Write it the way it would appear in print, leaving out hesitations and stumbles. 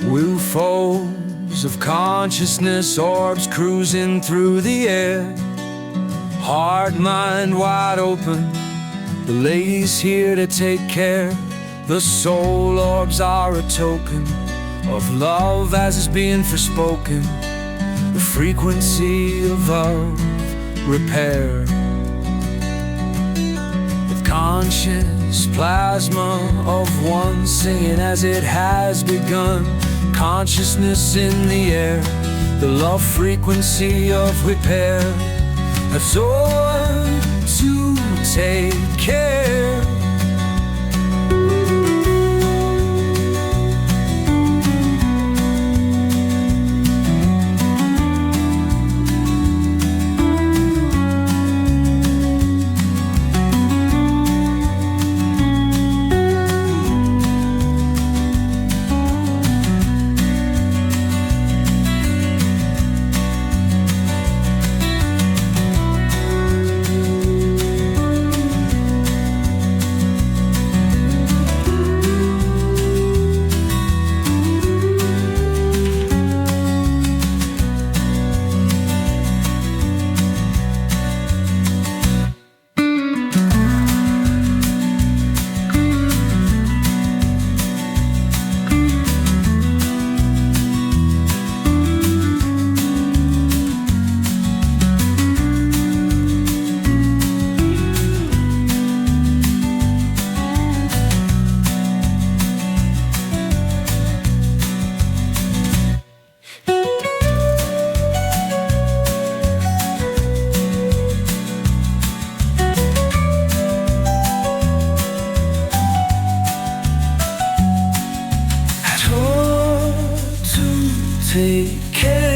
UFOs of consciousness, orbs cruising through the air. Heart, mind wide open, the lady's here to take care. The soul orbs are a token of love as is being forspoken, the frequency of repair. With conscious plasma of one singing as it has begun, consciousness in the air, the love frequency of repair. Absorb to take care. Take care.